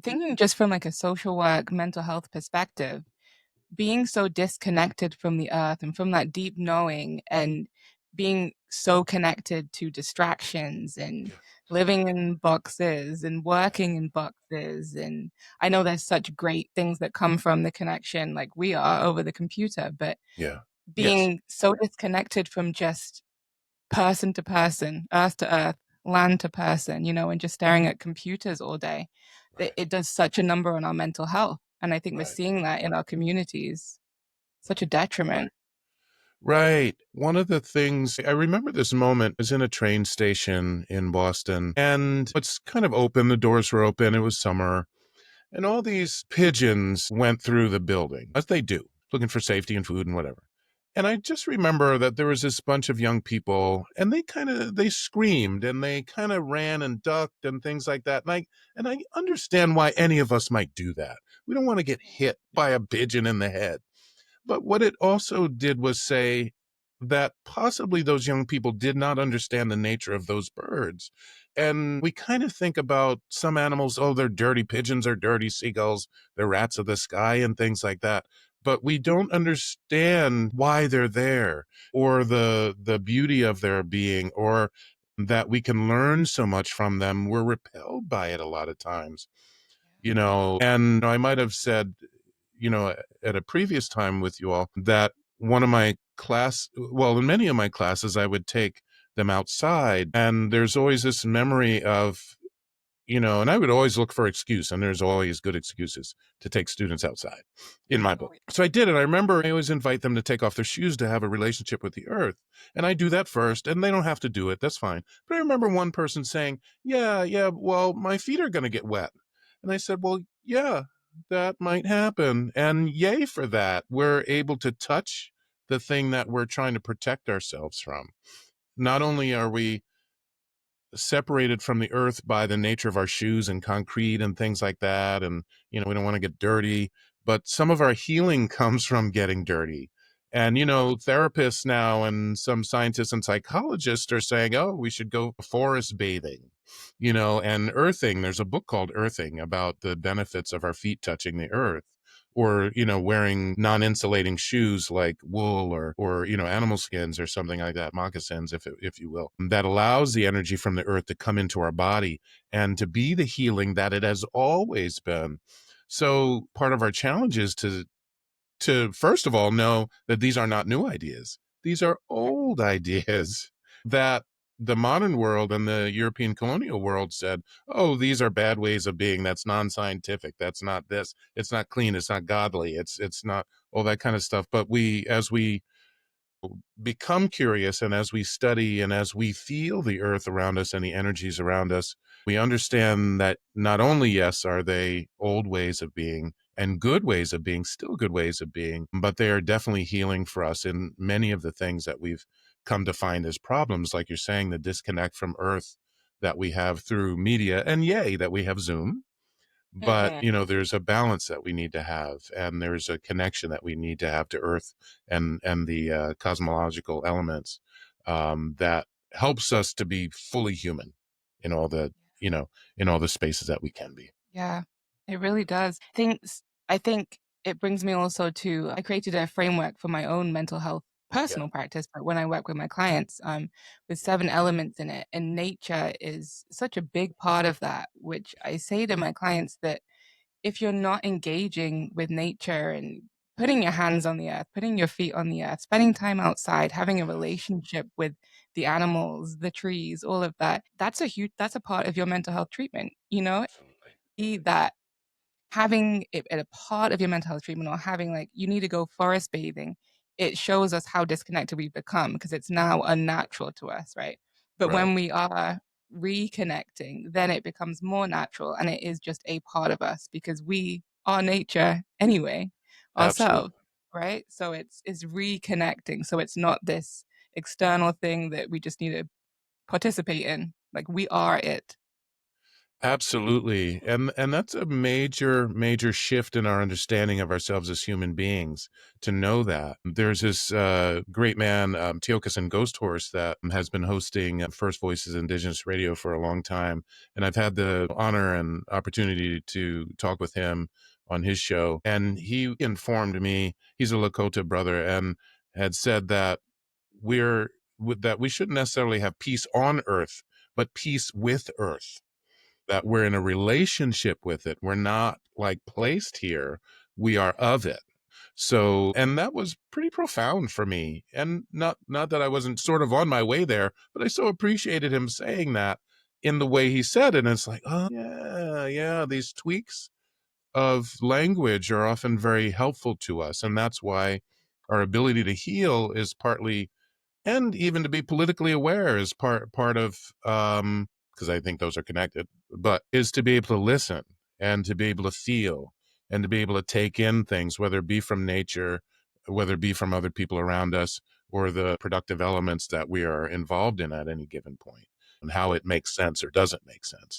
thinking just from like a social work, mental health perspective, being so disconnected from the earth and from that deep knowing and being so connected to distractions and Yeah. living in boxes and working in boxes. And I know there's such great things that come from the connection like we are over the computer, but Yeah. Yes. being so disconnected from just person to person, earth to earth, land to person, and just staring at computers all day, Right. it does such a number on our mental health. And I think we're Right. seeing that in our communities, such a detriment. Right. One of the things I remember this moment is in a train station in Boston, and it's kind of open. The doors were open. It was summer, and all these pigeons went through the building, as they do, looking for safety and food and whatever. And I just remember that there was this bunch of young people, and they screamed and they kind of ran and ducked and things like that. And I understand why any of us might do that. We don't want to get hit by a pigeon in the head. But what it also did was say that possibly those young people did not understand the nature of those birds. And we kind of think about some animals, oh, they're dirty pigeons or dirty seagulls, they're rats of the sky and things like that. But we don't understand why they're there or the beauty of their being, or that we can learn so much from them. We're repelled by it a lot of times, and I might have said, at a previous time with you all, that one of my in many of my classes, I would take them outside. And there's always this memory of, and I would always look for excuse, and there's always good excuses to take students outside in my book. So I did it. I remember I always invite them to take off their shoes to have a relationship with the earth. And I do that first, and they don't have to do it. That's fine. But I remember one person saying, yeah, well, my feet are going to get wet. And I said, well, yeah, that might happen. And yay for that. We're able to touch the thing that we're trying to protect ourselves from. Not only are we separated from the earth by the nature of our shoes and concrete and things like that, and we don't want to get dirty, but some of our healing comes from getting dirty. And therapists now and some scientists and psychologists are saying, oh, we should go forest bathing, and earthing. There's a book called Earthing about the benefits of our feet touching the earth, or wearing non-insulating shoes like wool or animal skins or something like that, moccasins, if you will, that allows the energy from the earth to come into our body and to be the healing that it has always been. So part of our challenge is to first of all know that these are not new ideas. These are old ideas that the modern world and the European colonial world said, oh, these are bad ways of being. That's non-scientific. That's not this. It's not clean. It's not godly. It's not all that kind of stuff. But as we become curious, and as we study, and as we feel the earth around us and the energies around us, we understand that not only, yes, are they old ways of being and good ways of being, still good ways of being, but they are definitely healing for us in many of the things that we've come to find as problems, like you're saying, the disconnect from earth that we have through media, and yay that we have Zoom. But Mm-hmm. there's a balance that we need to have, and there's a connection that we need to have to earth and the cosmological elements, that helps us to be fully human in all the you know in all the spaces that we can be. Yeah, it really does. I think it brings me also to I created a framework for my own mental health Yeah. personal practice, but when I work with my clients, with 7 elements in it, and nature is such a big part of that, which I say to my clients that if you're not engaging with nature and putting your hands on the earth, putting your feet on the earth, spending time outside, having a relationship with the animals, the trees, all of that, that's a part of your mental health treatment, Absolutely. that having it at a part of your mental health treatment, or having like you need to go forest bathing, it shows us how disconnected we've become because it's now unnatural to us, right? But Right. when we are reconnecting, then it becomes more natural and it is just a part of us because we are nature anyway ourselves, Absolutely. right? So it's reconnecting. So it's not this external thing that we just need to participate in. Like we are it. Absolutely. And that's a major, major shift in our understanding of ourselves as human beings to know that. There's this great man, Tiokasin Ghost Horse, that has been hosting First Voices Indigenous Radio for a long time. And I've had the honor and opportunity to talk with him on his show. And he informed me, he's a Lakota brother, and had said that that we shouldn't necessarily have peace on earth, but peace with earth, that we're in a relationship with it. We're not like placed here. We are of it. So, and that was pretty profound for me. And not that I wasn't sort of on my way there, but I so appreciated him saying that in the way he said it. And it's like, oh yeah, yeah, these tweaks of language are often very helpful to us. And that's why our ability to heal is partly, and even to be politically aware is part of, because I think those are connected, but is to be able to listen and to be able to feel and to be able to take in things, whether it be from nature, whether it be from other people around us, or the productive elements that we are involved in at any given point, and how it makes sense or doesn't make sense.